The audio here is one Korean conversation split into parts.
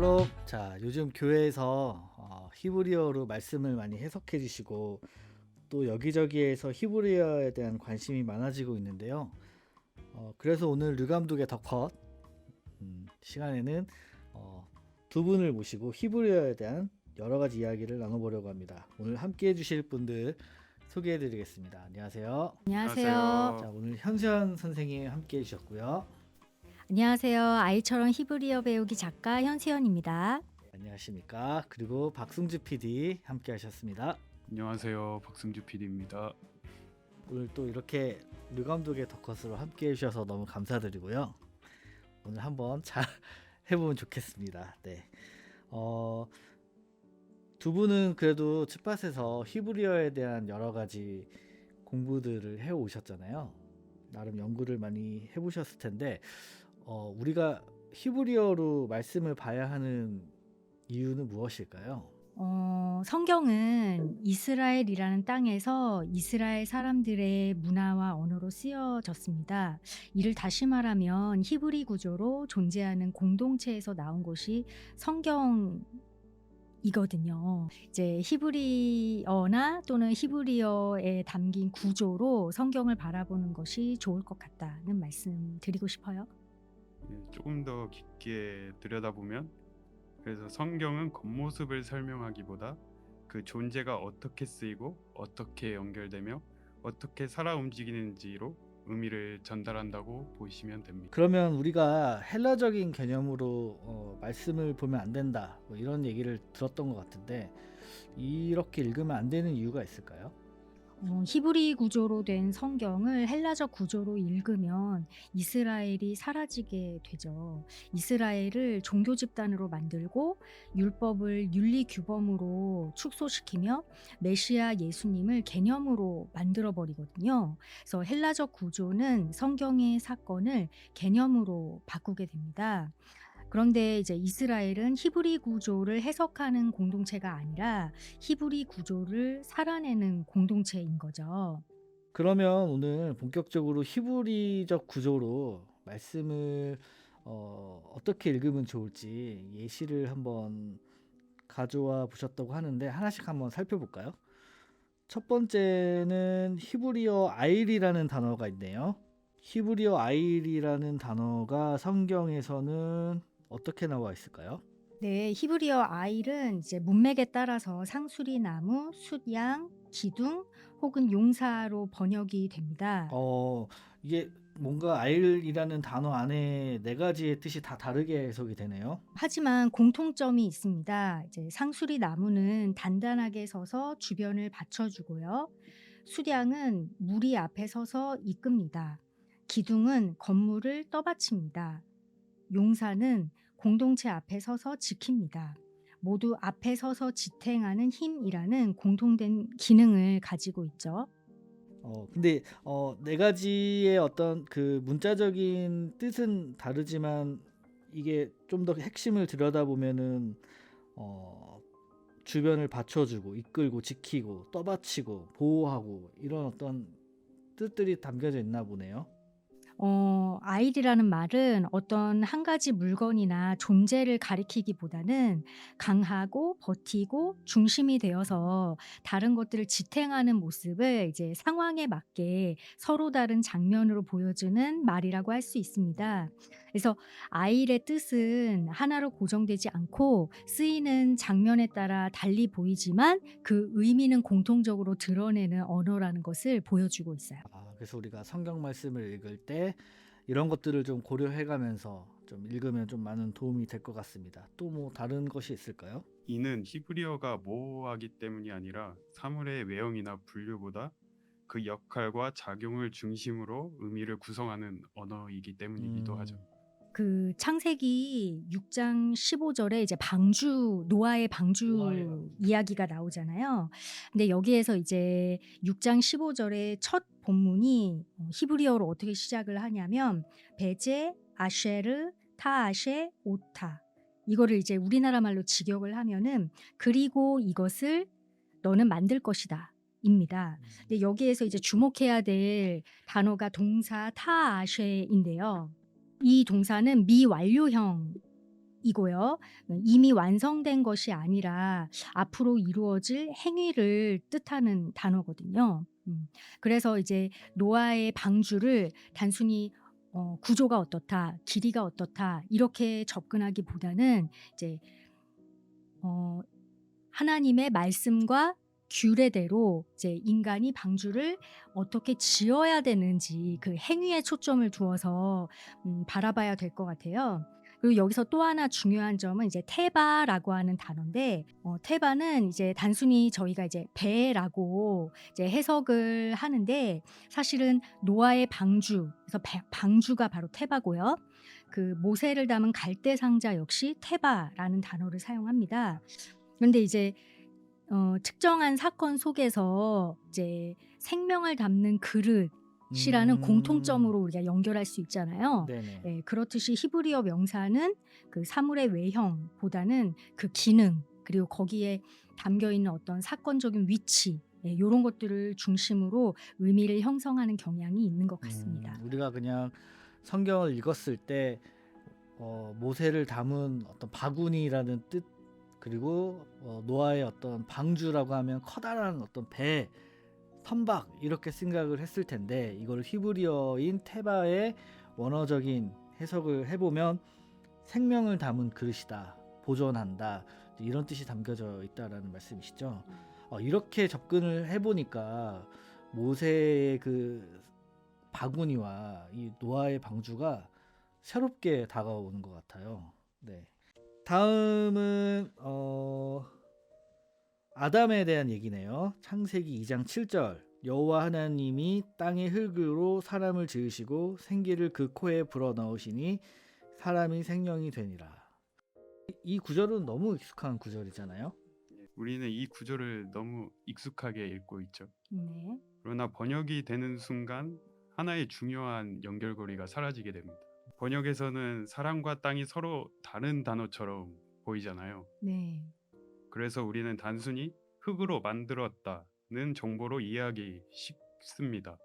샬롬. 자, 요즘 교회에서 히브리어로 말씀을 많이 해석해 주시고 또 여기저기에서 히브리어에 대한 관심이 많아지고 있는데요. 그래서 오늘 류 감독의 더컷 시간에는 두 분을 모시고 히브리어에 대한 여러 가지 이야기를 나눠보려고 합니다. 오늘 함께 해주실 분들 소개해 드리겠습니다. 안녕하세요. 안녕하세요. 자, 오늘 현수연 선생님 함께 해주셨고요. 안녕하세요. 아이처럼 히브리어 배우기 작가 현수연입니다. 안녕하십니까. 그리고 박승주 PD 함께 하셨습니다. 안녕하세요. 박승주 PD입니다. 오늘 또 이렇게 류 감독의 더컷으로 함께 해주셔서 너무 감사드리고요. 오늘 한번 잘 해보면 좋겠습니다. 네. 두 분은 그래도 츠팟에서 히브리어에 대한 여러 가지 공부들을 해오셨잖아요. 나름 연구를 많이 해보셨을 텐데 우리가 히브리어로 말씀을 봐야 하는 이유는 무엇일까요? 성경은 이스라엘이라는 땅에서 이스라엘 사람들의 문화와 언어로 쓰여졌습니다. 이를 다시 말하면 히브리 구조로 존재하는 공동체에서 나온 것이 성경이거든요. 이제 히브리어나 또는 히브리어에 담긴 구조로 성경을 바라보는 것이 좋을 것 같다는 말씀 드리고 싶어요. 조금 더 깊게 들여다보면 그래서 성경은 겉모습을 설명하기보다 그 존재가 어떻게 쓰이고 어떻게 연결되며 어떻게 살아 움직이는지로 의미를 전달한다고 보시면 됩니다. 그러면 우리가 헬라적인 개념으로 말씀을 보면 안 된다 뭐 이런 얘기를 들었던 것 같은데 이렇게 읽으면 안 되는 이유가 있을까요? 히브리 구조로 된 성경을 헬라적 구조로 읽으면 이스라엘이 사라지게 되죠. 이스라엘을 종교 집단으로 만들고 율법을 윤리 규범으로 축소시키며 메시아 예수님을 개념으로 만들어 버리거든요. 그래서 헬라적 구조는 성경의 사건을 개념으로 바꾸게 됩니다. 그런데 이제 이스라엘은 히브리 구조를 해석하는 공동체가 아니라 히브리 구조를 살아내는 공동체인 거죠. 그러면 오늘 본격적으로 히브리적 구조로 말씀을 어떻게 읽으면 좋을지 예시를 한번 가져와 보셨다고 하는데 하나씩 한번 살펴볼까요? 첫 번째는 히브리어 아일이라는 단어가 있네요. 히브리어 아일이라는 단어가 성경에서는 어떻게 나와 있을까요? 네, 히브리어 아일은 이제 문맥에 따라서 상수리 나무, 숫양, 기둥 혹은 용사로 번역이 됩니다. 이게 뭔가 아일이라는 단어 안에 네 가지의 뜻이 다 다르게 해석이 되네요. 하지만 공통점이 있습니다. 이제 상수리 나무는 단단하게 서서 주변을 받쳐주고요. 수량은 무리 앞에 서서 이끕니다. 기둥은 건물을 떠받칩니다. 용사는 공동체 앞에 서서 지킵니다. 모두 앞에 서서 지탱하는 힘이라는 공통된 기능을 가지고 있죠. 근데 네 가지의 어떤 그 문자적인 뜻은 다르지만 이게 좀 더 핵심을 들여다보면은 주변을 받쳐주고 이끌고 지키고 떠받치고 보호하고 이런 어떤 뜻들이 담겨져 있나 보네요. 아일이라는 말은 어떤 한 가지 물건이나 존재를 가리키기보다는 강하고 버티고 중심이 되어서 다른 것들을 지탱하는 모습을 이제 상황에 맞게 서로 다른 장면으로 보여주는 말이라고 할 수 있습니다. 그래서 아일의 뜻은 하나로 고정되지 않고 쓰이는 장면에 따라 달리 보이지만 그 의미는 공통적으로 드러내는 언어라는 것을 보여주고 있어요. 그래서 우리가 성경 말씀을 읽을 때 이런 것들을 좀 고려해 가면서 좀 읽으면 좀 많은 도움이 될 것 같습니다. 또 뭐 다른 것이 있을까요? 이는 히브리어가 모호하기 때문이 아니라 사물의 외형이나 분류보다 그 역할과 작용을 중심으로 의미를 구성하는 언어이기 때문이기도 하죠. 그 창세기 6장 15절에 이제 노아의 방주 이야기가 나오잖아요. 근데 여기에서 이제 6장 15절의 첫 본문이 히브리어로 어떻게 시작을 하냐면 베제, 아쉐르, 타아쉐, 오타. 이거를 이제 우리나라 말로 직역을 하면은 그리고 이것을 너는 만들 것이다. 입니다. 근데 여기에서 이제 주목해야 될 단어가 동사 타아쉐인데요. 이 동사는 미완료형이에요. 이고요. 이미 완성된 것이 아니라 앞으로 이루어질 행위를 뜻하는 단어거든요. 그래서 이제 노아의 방주를 단순히 구조가 어떻다, 길이가 어떻다 이렇게 접근하기보다는 이제 어 하나님의 말씀과 규례대로 이제 인간이 방주를 어떻게 지어야 되는지 그 행위에 초점을 두어서 바라봐야 될 것 같아요. 그리고 여기서 또 하나 중요한 점은 이제 테바라고 하는 단어인데 테바는 이제 단순히 저희가 이제 배라고 이제 해석을 하는데 사실은 노아의 방주 그래서 방주가 바로 테바고요. 그 모세를 담은 갈대 상자 역시 테바라는 단어를 사용합니다. 그런데 이제 특정한 사건 속에서 이제 생명을 담는 그릇이라는 음. 공통점으로 우리가 연결할 수 있잖아요. 네네. 예, 그렇듯이 히브리어 명사는 그 사물의 외형보다는 그 기능 그리고 거기에 담겨 있는 어떤 사건적인 위치 요런 것들을 중심으로 의미를 형성하는 경향이 있는 것 같습니다. 우리가 그냥 성경을 읽었을 때 모세를 담은 어떤 바구니라는 뜻 그리고 노아의 어떤 방주라고 하면 커다란 어떤 배, 선박 이렇게 생각을 했을 텐데 이걸 히브리어인 테바의 원어적인 해석을 해보면 생명을 담은 그릇이다, 보존한다 이런 뜻이 담겨져 있다라는 말씀이시죠. 이렇게 접근을 해보니까 모세의 그 바구니와 이 노아의 방주가 새롭게 다가오는 것 같아요. 네. 다음은 아담에 대한 얘기네요. 창세기 2장 7절. 여호와 하나님이 땅의 흙으로 사람을 지으시고 생기를 그 코에 불어 넣으시니 사람이 생명이 되니라. 이 구절은 너무 익숙한 구절이잖아요. 우리는 이 구절을 너무 익숙하게 읽고 있죠. 네. 그러나 번역이 되는 순간 하나의 중요한 연결고리가 사라지게 됩니다. 번역에서는 사람과 땅이 서로 다른 단어처럼 보이잖아요. 네. 그래서 우리는 단순히 흙으로 만들었다는 정보로 이해하기 쉽습니다.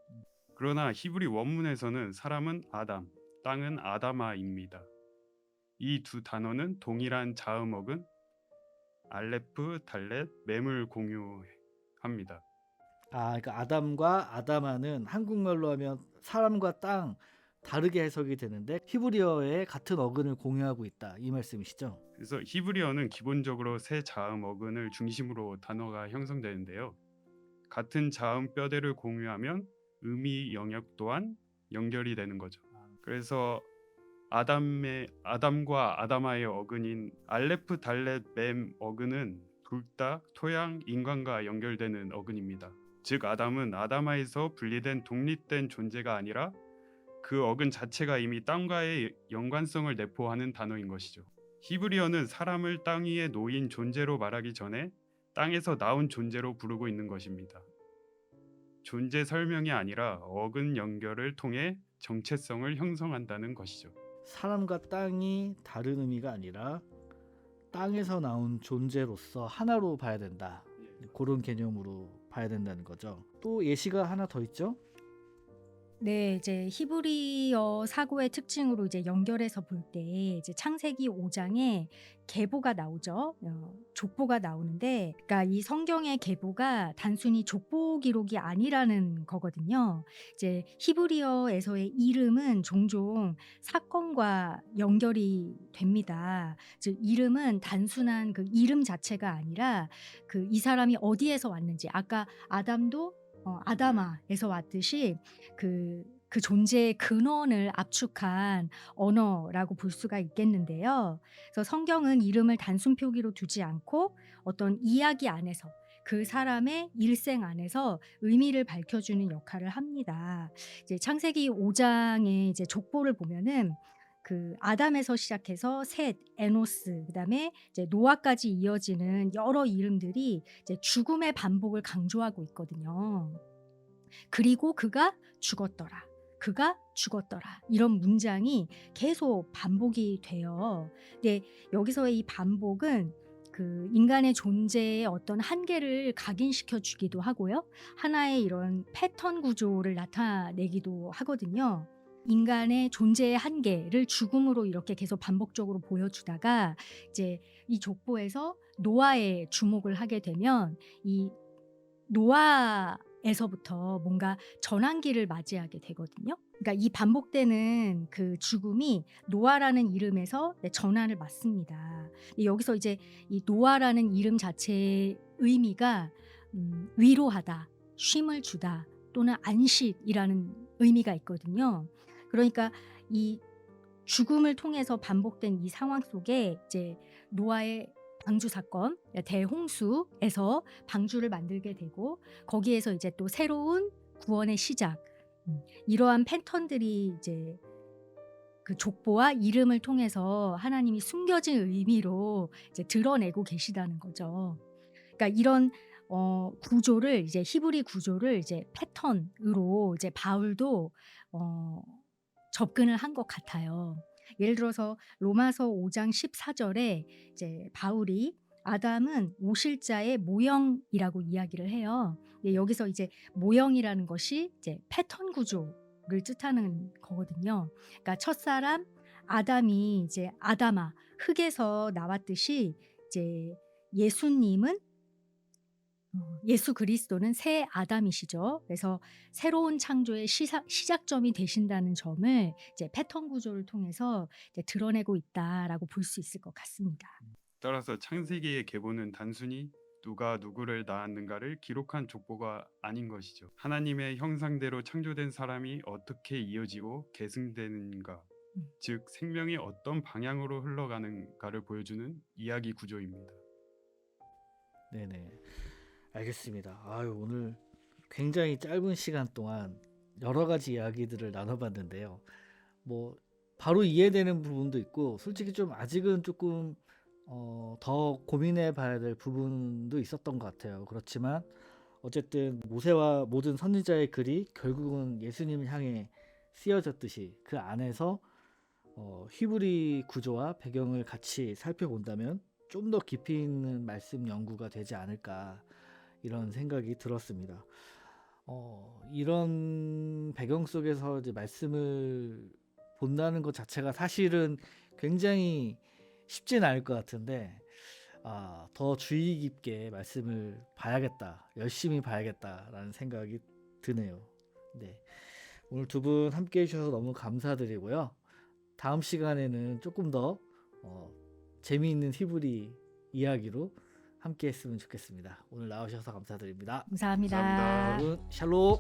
그러나 히브리 원문에서는 사람은 아담, 땅은 아다마입니다. 이 두 단어는 동일한 자음어근 알레프, 달렛, mem을 공유합니다. 그러니까 아담과 아다마는 한국말로 하면 사람과 땅 다르게 해석이 되는데 히브리어에 같은 어근을 공유하고 있다 이 말씀이시죠? 그래서 히브리어는 기본적으로 세 자음 어근을 중심으로 단어가 형성되는데요. 같은 자음 뼈대를 공유하면 의미 영역 또한 연결이 되는 거죠. 그래서 아담과 아다마의 어근인 알레프, 달렛, mem 어근은 둘 다 토양, 인간과 연결되는 어근입니다. 즉 아담은 아다마에서 분리된 독립된 존재가 아니라 그 어근 자체가 이미 땅과의 연관성을 내포하는 단어인 것이죠. 히브리어는 사람을 땅 위에 놓인 존재로 말하기 전에 땅에서 나온 존재로 부르고 있는 것입니다. 존재 설명이 아니라 어근 연결을 통해 정체성을 형성한다는 것이죠. 사람과 땅이 다른 의미가 아니라 땅에서 나온 존재로서 하나로 봐야 된다. 그런 개념으로 봐야 된다는 거죠. 또 예시가 하나 더 있죠? 네. 이제 히브리어 사고의 특징으로 이제 연결해서 볼 때 이제 창세기 5 장에 계보가 나오죠. 족보가 나오는데 그러니까 이 성경의 계보가 단순히 족보 기록이 아니라는 거거든요. 이제 히브리어에서의 이름은 종종 사건과 연결이 됩니다. 즉 이름은 단순한 그 이름 자체가 아니라 그 이 사람이 어디에서 왔는지 아까 아담도 아다마에서 왔듯이 그 존재의 근원을 압축한 언어라고 볼 수가 있겠는데요. 그래서 성경은 이름을 단순 표기로 두지 않고 어떤 이야기 안에서 그 사람의 일생 안에서 의미를 밝혀주는 역할을 합니다. 이제 창세기 5 장의 이제 족보를 보면은 그 아담에서 시작해서 셋, 에노스, 그다음에 이제 노아까지 이어지는 여러 이름들이 이제 죽음의 반복을 강조하고 있거든요. 그리고 그가 죽었더라. 그가 죽었더라. 이런 문장이 계속 반복이 돼요. 근데 여기서의 이 반복은 그 인간의 존재의 어떤 한계를 각인시켜 주기도 하고요. 하나의 이런 패턴 구조를 나타내기도 하거든요. 인간의 존재의 한계를 죽음으로 이렇게 계속 반복적으로 보여주다가 이제 이 족보에서 노아에 주목을 하게 되면 이 노아에서부터 뭔가 전환기를 맞이하게 되거든요. 그러니까 이 반복되는 그 죽음이 노아라는 이름에서 전환을 맞습니다. 여기서 이제 이 노아라는 이름 자체의 의미가 위로하다, 쉼을 주다 또는 안식이라는 의미가 있거든요. 그러니까 이 죽음을 통해서 반복된 이 상황 속에 이제 노아의 방주 사건, 대홍수에서 방주를 만들게 되고 거기에서 이제 또 새로운 구원의 시작, 이러한 패턴들이 이제 그 족보와 이름을 통해서 하나님이 숨겨진 의미로 이제 드러내고 계시다는 거죠. 그러니까 이런 구조를 이제 히브리 구조를 이제 패턴으로 이제 바울도 접근을 한 것 같아요. 예를 들어서 로마서 5장 14절에 이제 바울이 아담은 오실자의 모형이라고 이야기를 해요. 여기서 이제 모형이라는 것이 이제 패턴 구조를 뜻하는 거거든요. 그러니까 첫사람 아담이 이제 아담아 흙에서 나왔듯이 이제 예수님은 예수 그리스도는 새 아담이시죠. 그래서 새로운 창조의 시작점이 되신다는 점을 이제 패턴 구조를 통해서 이제 드러내고 있다라고 볼 수 있을 것 같습니다. 따라서 창세기의 계보는 단순히 누가 누구를 낳았는가를 기록한 족보가 아닌 것이죠. 하나님의 형상대로 창조된 사람이 어떻게 이어지고 계승되는가, 즉 생명이 어떤 방향으로 흘러가는가를 보여주는 이야기 구조입니다. 네네. 알겠습니다. 아유, 오늘 굉장히 짧은 시간 동안 여러 가지 이야기들을 나눠봤는데요. 뭐 바로 이해되는 부분도 있고 솔직히 좀 아직은 조금 더 고민해 봐야 될 부분도 있었던 것 같아요. 그렇지만 어쨌든 모세와 모든 선지자의 글이 결국은 예수님을 향해 쓰여졌듯이 그 안에서 히브리 구조와 배경을 같이 살펴본다면 좀 더 깊이 있는 말씀 연구가 되지 않을까 이런 생각이 들었습니다. 이런 배경 속에서 이제 말씀을 본다는 것 자체가 사실은 굉장히 쉽진 않을 것 같은데 더 주의 깊게 말씀을 봐야겠다, 열심히 봐야겠다라는 생각이 드네요. 네, 오늘 두 분 함께 해주셔서 너무 감사드리고요. 다음 시간에는 조금 더 재미있는 히브리 이야기로 함께 했으면 좋겠습니다. 오늘 나오셔서 감사드립니다. 감사합니다. 감사합니다. 여러분 샬롬.